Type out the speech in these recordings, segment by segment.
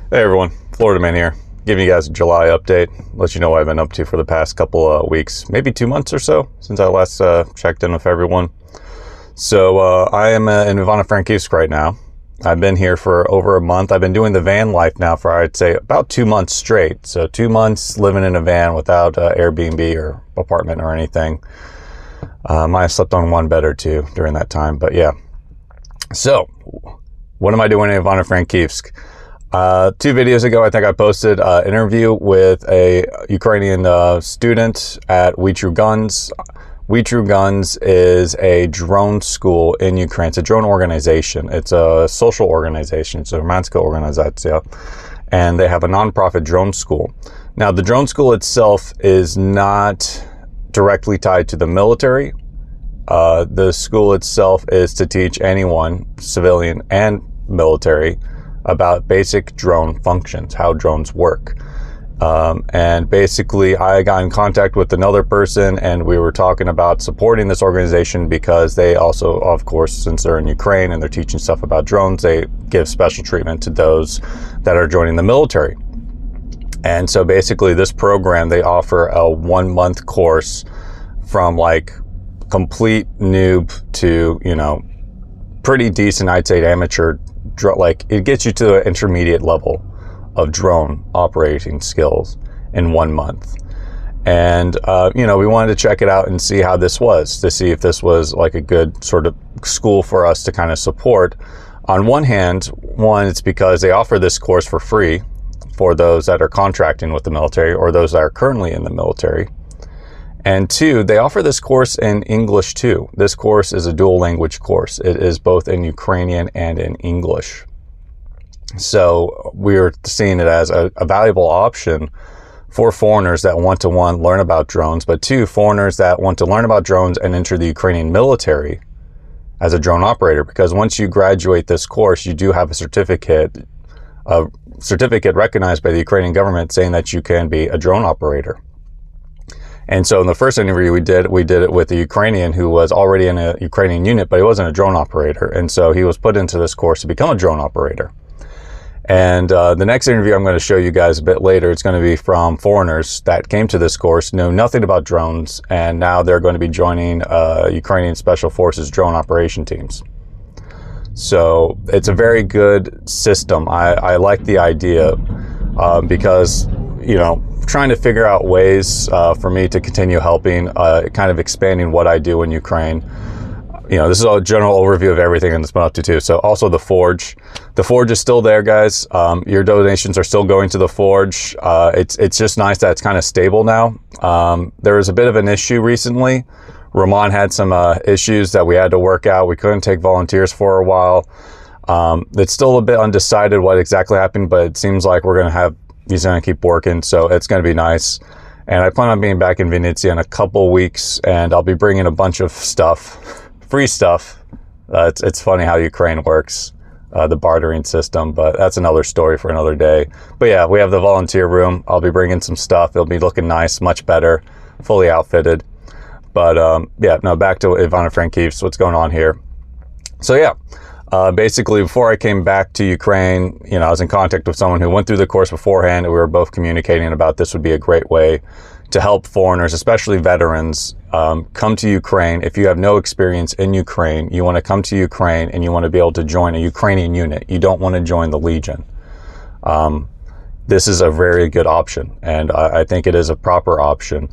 Hey everyone, Florida Man here, giving you guys a July update, let you know what I've been up to for the past couple of weeks, maybe 2 months or so since I last checked in with everyone. So I am in Ivano, Frankivsk right now. I've been here for over a month. I've been doing the van life now for, I'd say, about 2 months straight. So 2 months living in a van without Airbnb or apartment or anything. I might have slept on one bed or two during that time, but yeah. So what am I doing in Ivano, Frankivsk? 2 videos ago, I think I posted an interview with a Ukrainian student at We True Guns. We True Guns is a drone school in Ukraine. It's a drone organization. It's a social organization. It's a Romanska organizacja. And they have a nonprofit drone school. Now, the drone school itself is not directly tied to the military. The school itself is to teach anyone, civilian and military, about basic drone functions, how drones work. And basically I got in contact with another person and we were talking about supporting this organization because they also, of course, since they're in Ukraine and they're teaching stuff about drones, they give special treatment to those that are joining the military. And so basically this program, they offer a 1-month course from like complete noob to, you know, pretty decent, I'd say amateur. Like it gets you to an intermediate level of drone operating skills in 1 month. And, you know, we wanted to check it out and see how this was, to see if this was like a good sort of school for us to kind of support. On one hand, it's because they offer this course for free for those that are contracting with the military or those that are currently in the military. And 2, they offer this course in English too. This course is a dual language course. It is both in Ukrainian and in English. So we're seeing it as a valuable option for foreigners that want to, 1, learn about drones, but 2, foreigners that want to learn about drones and enter the Ukrainian military as a drone operator. Because once you graduate this course, you do have a certificate recognized by the Ukrainian government saying that you can be a drone operator. And so in the first interview we did it with a Ukrainian who was already in a Ukrainian unit, but he wasn't a drone operator. And so he was put into this course to become a drone operator. And the next interview I'm going to show you guys a bit later, it's going to be from foreigners that came to this course, know nothing about drones, and now they're going to be joining Ukrainian Special Forces drone operation teams. So it's a very good system. I like the idea because, you know, trying to figure out ways for me to continue helping, kind of expanding what I do in Ukraine. You know, this is a general overview of everything and it's been up to too. So also the Forge. The Forge is still there, guys. Your donations are still going to the Forge. It's just nice that it's kind of stable now. There was a bit of an issue recently. Roman had some issues that we had to work out. We couldn't take volunteers for a while. It's still a bit undecided what exactly happened, but it seems like he's going to keep working, so it's going to be nice. And I plan on being back in Vinnytsia in a couple weeks, and I'll be bringing a bunch of stuff, free stuff. It's funny how Ukraine works, the bartering system, but that's another story for another day. But yeah, we have the volunteer room. I'll be bringing some stuff. It'll be looking nice, much better, fully outfitted. But yeah, no, back to Ivano Frankivsk, what's going on here. So yeah. Basically, before I came back to Ukraine, you know, I was in contact with someone who went through the course beforehand, and we were both communicating about this would be a great way to help foreigners, especially veterans, come to Ukraine. If you have no experience in Ukraine, you want to come to Ukraine and you want to be able to join a Ukrainian unit. You don't want to join the Legion. This is a very good option, and I think it is a proper option.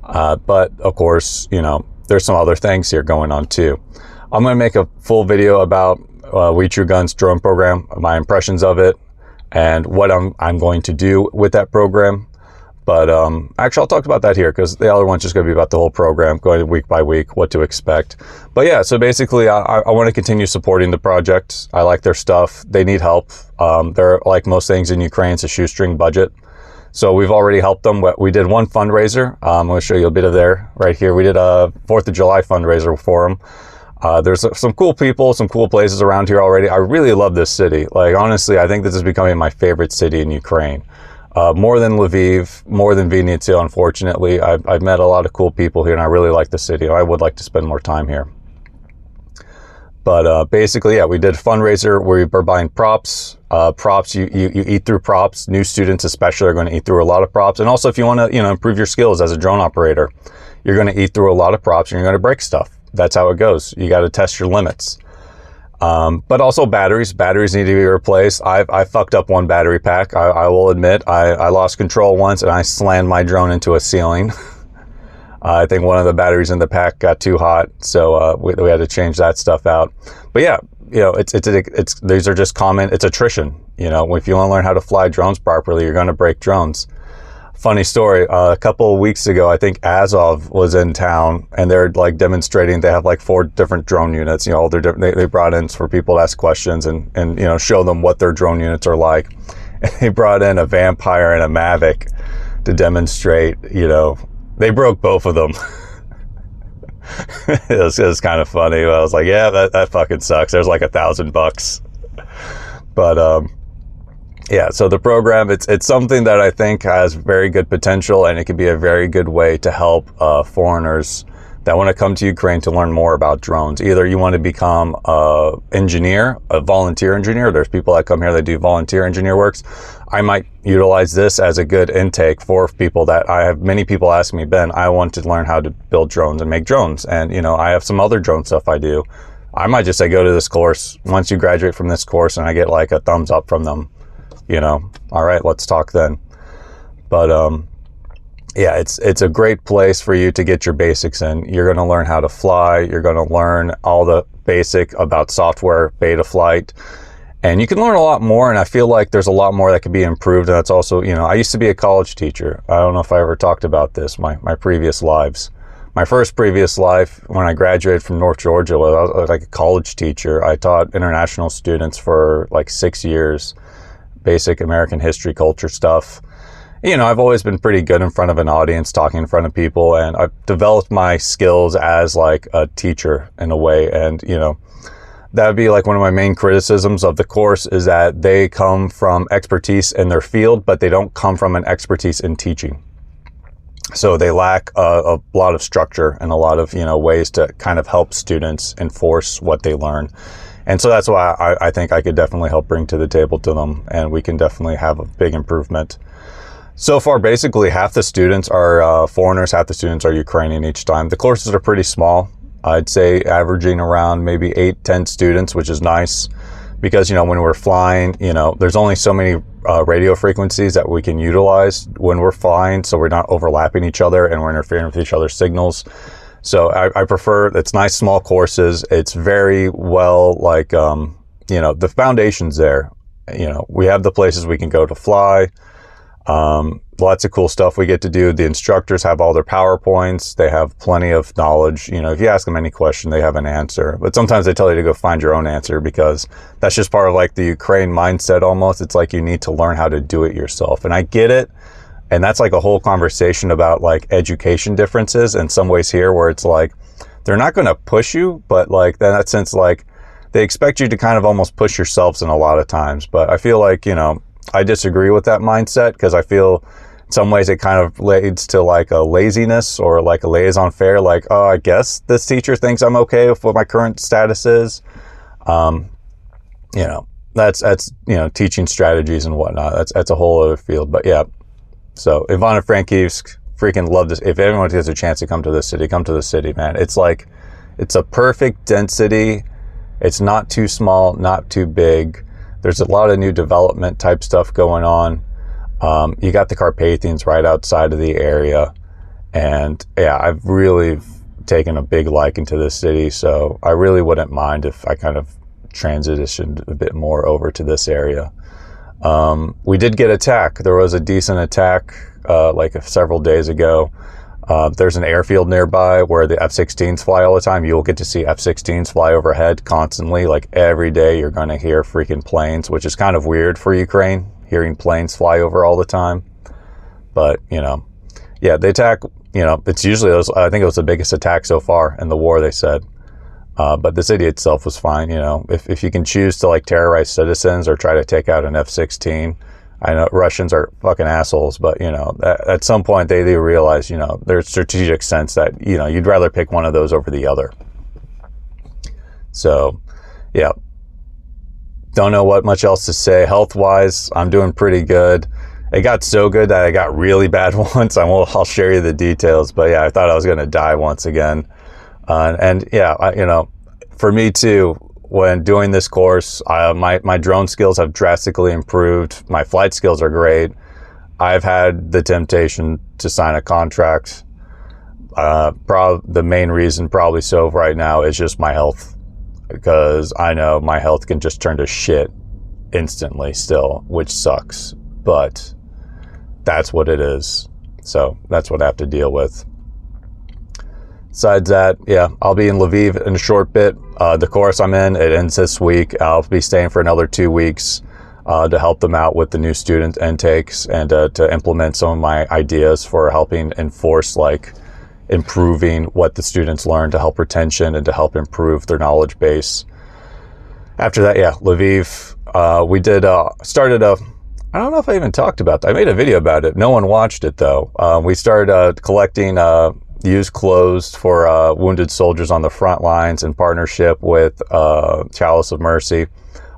But of course, you know, there's some other things here going on too. I'm going to make a full video about We True Guns drone program, my impressions of it, and what I'm going to do with that program. But actually, I'll talk about that here because the other one's just going to be about the whole program, going week by week, what to expect. But yeah, so basically, I want to continue supporting the project. I like their stuff. They need help. They're like most things in Ukraine, it's a shoestring budget. So we've already helped them. We did one fundraiser. I'm going to show you a bit of there right here. We did a 4th of July fundraiser for them. There's some cool people, some cool places around here already. I really love this city. Like, honestly, I think this is becoming my favorite city in Ukraine. More than Lviv, more than Vinnytsia, unfortunately. I've met a lot of cool people here, and I really like the city. I would like to spend more time here. But basically, yeah, we did a fundraiser where we were buying props. Props, you eat through props. New students especially are going to eat through a lot of props. And also if you want to, improve your skills as a drone operator, you're going to eat through a lot of props and you're going to break stuff. That's how it goes. You got to test your limits. But also batteries need to be replaced. I fucked up one battery pack. I will admit, I lost control once and I slammed my drone into a ceiling. I think one of the batteries in the pack got too hot, so we had to change that stuff out. But yeah, these are just common. It's attrition. If you want to learn how to fly drones properly, you're going to break drones. Funny story. A couple of weeks ago, I think Azov was in town, and they're like demonstrating. They have like 4 different drone units. All their they brought in for people to ask questions and show them what their drone units are like. And they brought in a Vampire and a Mavic to demonstrate. They broke both of them. It was kind of funny. I was like, yeah, that fucking sucks. There's like $1,000. But yeah, so the program, it's something that I think has very good potential, and it can be a very good way to help foreigners that want to come to Ukraine to learn more about drones. Either you want to become a volunteer engineer. There's people that come here that do volunteer engineer works. I might utilize this as a good intake for people that I have. Many people ask me, Ben, I want to learn how to build drones and make drones. And, I have some other drone stuff I do. I might just say, go to this course. Once you graduate from this course and I get like a thumbs up from them, all right, let's talk then. But, yeah, it's a great place for you to get your basics in. You're going to learn how to fly. You're going to learn all the basic about software, beta flight. And you can learn a lot more, and I feel like there's a lot more that can be improved. And that's also, I used to be a college teacher. I don't know if I ever talked about this, my previous lives. My first previous life, when I graduated from North Georgia, I was like a college teacher. I taught international students for like 6 years, basic American history, culture stuff. I've always been pretty good in front of an audience, talking in front of people, and I've developed my skills as like a teacher in a way. And, that would be like one of my main criticisms of the course, is that they come from expertise in their field, but they don't come from an expertise in teaching. So they lack a lot of structure and a lot of, ways to kind of help students enforce what they learn. And so that's why I think I could definitely help bring to the table to them, and we can definitely have a big improvement. So far, basically half the students are foreigners, half the students are Ukrainian each time. The courses are pretty small. I'd say averaging around maybe 8-10 students, which is nice because, when we're flying, there's only so many radio frequencies that we can utilize when we're flying. So we're not overlapping each other and we're interfering with each other's signals. So I prefer, it's nice small courses. It's very well, like, the foundation's there. We have the places we can go to fly. Lots of cool stuff we get to do. The instructors have all their PowerPoints. They have plenty of knowledge. If you ask them any question, they have an answer. But sometimes they tell you to go find your own answer because that's just part of like the Ukraine mindset almost. It's like you need to learn how to do it yourself. And I get it. And that's like a whole conversation about like education differences in some ways here, where it's like, they're not going to push you, but like in that sense, like they expect you to kind of almost push yourselves in a lot of times. But I feel like, I disagree with that mindset because I feel in some ways it kind of leads to like a laziness or like a laissez faire, like, oh, I guess this teacher thinks I'm okay with what my current status is. That's teaching strategies and whatnot. That's a whole other field. But yeah, so Ivano, Frankivsk, freaking love this. If anyone gets a chance to come to this city, come to the city, man. It's like, it's a perfect density. It's not too small, not too big. There's a lot of new development type stuff going on. You got the Carpathians right outside of the area. And yeah, I've really taken a big liking to this city. So I really wouldn't mind if I kind of transitioned a bit more over to this area. We did get attacked. There was a decent attack several days ago. There's an airfield nearby where the F-16s fly all the time. You'll get to see F-16s fly overhead constantly. Like every day you're going to hear freaking planes, which is kind of weird for Ukraine, hearing planes fly over all the time. But, yeah, the attack, it's usually, I think it was the biggest attack so far in the war, they said. But the city itself was fine. If you can choose to like terrorize citizens or try to take out an F-16, I know Russians are fucking assholes, but at some point they realize, there's strategic sense that, you'd rather pick one of those over the other. So yeah, don't know what much else to say. Health-wise, I'm doing pretty good. It got so good that I got really bad once. I'll share you the details. But yeah, I thought I was going to die once again. And yeah, for me too, when doing this course, my drone skills have drastically improved. My flight skills are great. I've had the temptation to sign a contract. The main reason probably so right now is just my health, because I know my health can just turn to shit instantly still, which sucks. But that's what it is. So that's what I have to deal with. Besides that, yeah, I'll be in Lviv in a short bit. The course I'm in, it ends this week. I'll be staying for another 2 weeks to help them out with the new student intakes and to implement some of my ideas for helping enforce, like, improving what the students learn to help retention and to help improve their knowledge base. After that, yeah, Lviv, we started I don't know if I even talked about that. I made a video about it. No one watched it though. We started collecting used clothes for wounded soldiers on the front lines in partnership with Chalice of Mercy.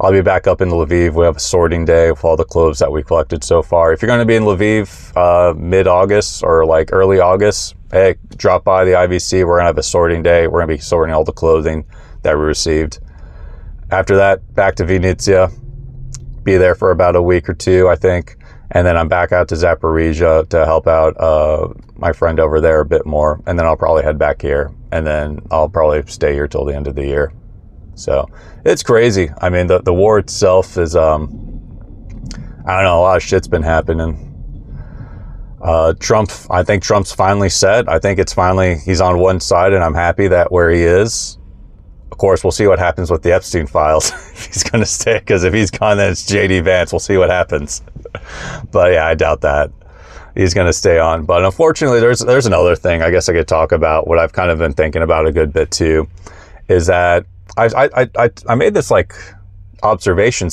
I'll be back up in Lviv. We have a sorting day with all the clothes that we collected so far. If you're going to be in Lviv mid-August or like early August, hey, drop by the IVC. We're going to have a sorting day. We're going to be sorting all the clothing that we received. After that, back to Vinnytsia. Be there for about a week or two, I think. And then I'm back out to Zaporizhia to help out my friend over there a bit more. And then I'll probably head back here. And then I'll probably stay here till the end of the year. So it's crazy. I mean, the war itself is, I don't know, a lot of shit's been happening. I think Trump's finally set. I think he's on one side, and I'm happy that where he is. Of course, we'll see what happens with the Epstein files if he's going to stay, because if he's gone, then it's JD Vance. We'll see what happens. But yeah, I doubt that he's going to stay on. But unfortunately, there's another thing I guess I could talk about. What I've kind of been thinking about a good bit too is that I made this like observation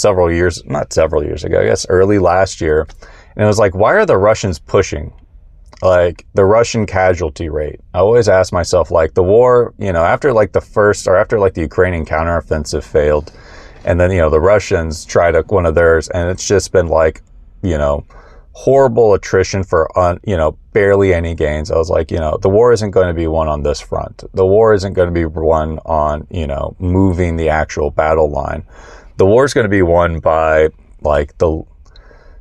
not several years ago, I guess early last year. And it was like, why are the Russians pushing? Like the Russian casualty rate. I always ask myself, like the war, after like the Ukrainian counteroffensive failed, and then, the Russians tried one of theirs, and it's just been like, horrible attrition for, barely any gains. I was like, the war isn't going to be won on this front. The war isn't going to be won on, moving the actual battle line. The war is going to be won by like the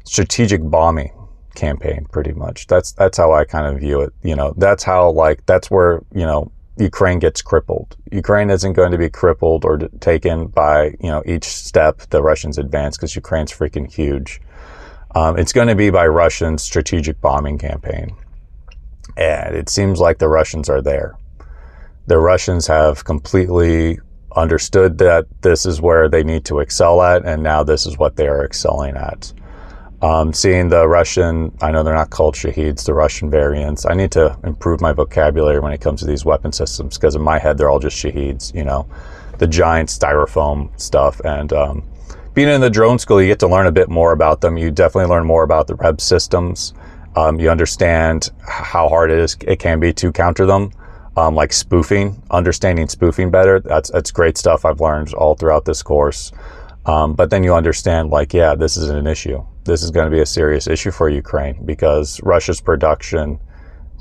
strategic bombing campaign, pretty much. That's how I kind of view it. That's where, Ukraine gets crippled. Ukraine isn't going to be crippled or taken by, each step the Russians advance, because Ukraine's freaking huge. It's going to be by Russian strategic bombing campaign. And it seems like the Russians are there. The Russians have completely understood that this is where they need to excel at, and now this is what they are excelling at. Seeing the Russian, I know they're not called Shaheeds, the Russian variants. I need to improve my vocabulary when it comes to these weapon systems, because in my head, they're all just Shaheeds, the giant styrofoam stuff. And being in the drone school, you get to learn a bit more about them. You definitely learn more about the REB systems. You understand how hard it can be to counter them. Like spoofing, understanding spoofing better. That's great stuff I've learned all throughout this course. But then you understand, like, yeah, this is an issue. This is going to be a serious issue for Ukraine, because Russia's production,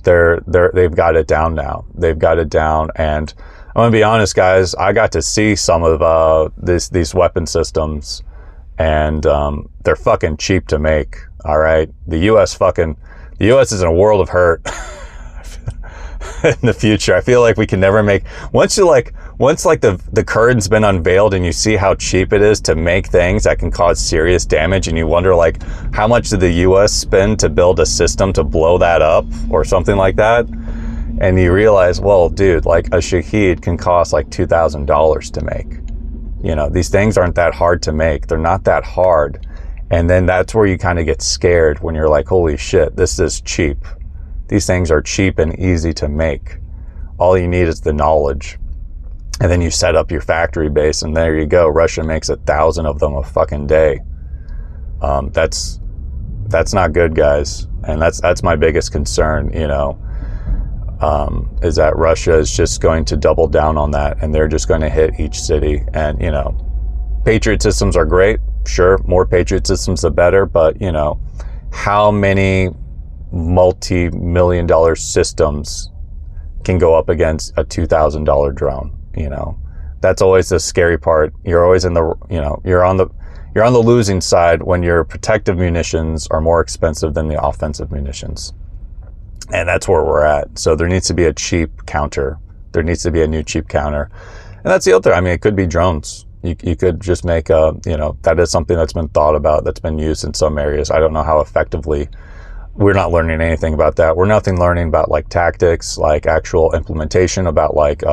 they've got it down now. They've got it down, and I'm going to be honest, guys. I got to see some of these weapon systems, and they're fucking cheap to make. All right, the U.S. is in a world of hurt. In the future, I feel like we can never make, once the curtain's been unveiled and you see how cheap it is to make things that can cause serious damage, and you wonder, like, how much did the US spend to build a system to blow that up or something like that, and you realize, well, dude, like a Shaheed can cost like $2,000 to make. These things aren't that hard to make. They're not that hard. And then that's where you kind of get scared, when you're like, holy shit, this is cheap. These things are cheap and easy to make. All you need is the knowledge. And then you set up your factory base, and there you go. Russia makes 1,000 of them a fucking day. That's not good, guys. And that's my biggest concern, is that Russia is just going to double down on that, and they're just going to hit each city. And, Patriot systems are great. Sure, more Patriot systems the better, but you know, how many multi-million-dollar systems can go up against a $2,000 drone? You know, that's always the scary part. You're always in the, you know, you're on the losing side when your protective munitions are more expensive than the offensive munitions. And that's where we're at. So there needs to be a cheap counter. There needs to be a new cheap counter. And that's the other, I mean, it could be drones. You could just make a, you know, that is something that's been thought about, that's been used in some areas. I don't know how effectively. We're not learning anything about that. We're nothing learning about like tactics, like actual implementation, about like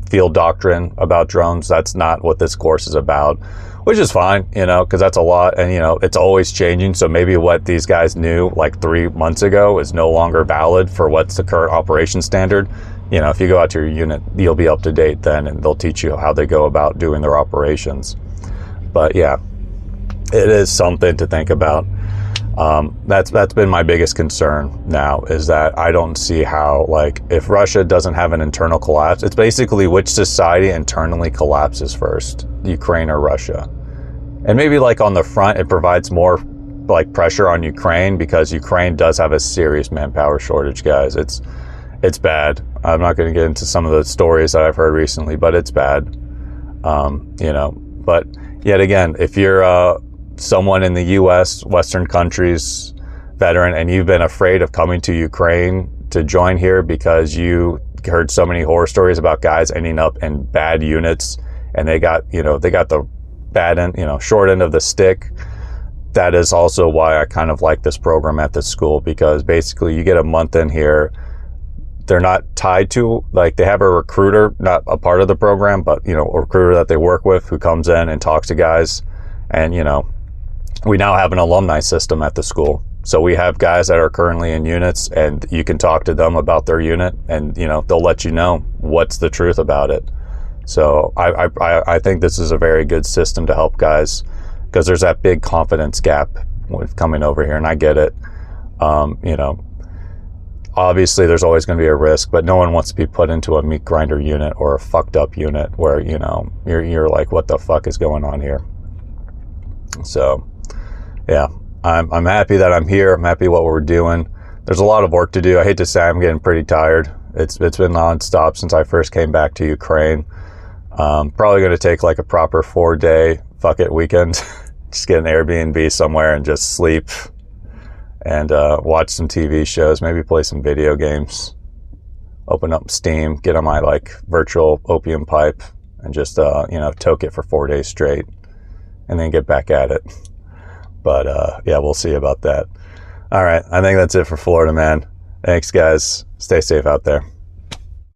field doctrine about drones. That's not what this course is about, which is fine, you know, because that's a lot. And, you know, it's always changing. So maybe what these guys knew like 3 months ago is no longer valid for what's the current operation standard. You know, if you go out to your unit, you'll be up to date then, and they'll teach you how they go about doing their operations. But yeah, it is something to think about. That's been my biggest concern now, is that I don't see how, like, if Russia doesn't have an internal collapse, it's basically which society internally collapses first, Ukraine or Russia. And maybe like on the front, it provides more like pressure on Ukraine, because Ukraine does have a serious manpower shortage, guys. It's bad. I'm not going to get into some of the stories that I've heard recently, but it's bad. You know, but yet again, if you're someone in the U.S., Western countries, veteran, and you've been afraid of coming to Ukraine to join here because you heard so many horror stories about guys ending up in bad units, and they got the bad end, you know, short end of the stick. That is also why I kind of like this program at this school, because basically you get a month in here. They're not tied to, like, they have a recruiter, not a part of the program, but, you know, a recruiter that they work with who comes in and talks to guys. And, you know, we now have an alumni system at the school. So we have guys that are currently in units, and you can talk to them about their unit, and, you know, they'll let you know what's the truth about it. So I think this is a very good system to help guys, because there's that big confidence gap with coming over here, and I get it. You know, obviously there's always going to be a risk, but no one wants to be put into a meat grinder unit or a fucked up unit where, you know, you're like, what the fuck is going on here? So yeah, I'm happy that I'm here. I'm happy what we're doing. There's a lot of work to do. I hate to say I'm getting pretty tired. It's been nonstop since I first came back to Ukraine. Probably going to take like a proper 4-day fuck it weekend. Just get an Airbnb somewhere and just sleep and watch some TV shows, maybe play some video games, open up Steam, get on my like virtual opium pipe, and just you know, toke it for 4 days straight, and then get back at it. But yeah, we'll see about that. All right, I think that's it for Florida, man. Thanks, guys. Stay safe out there.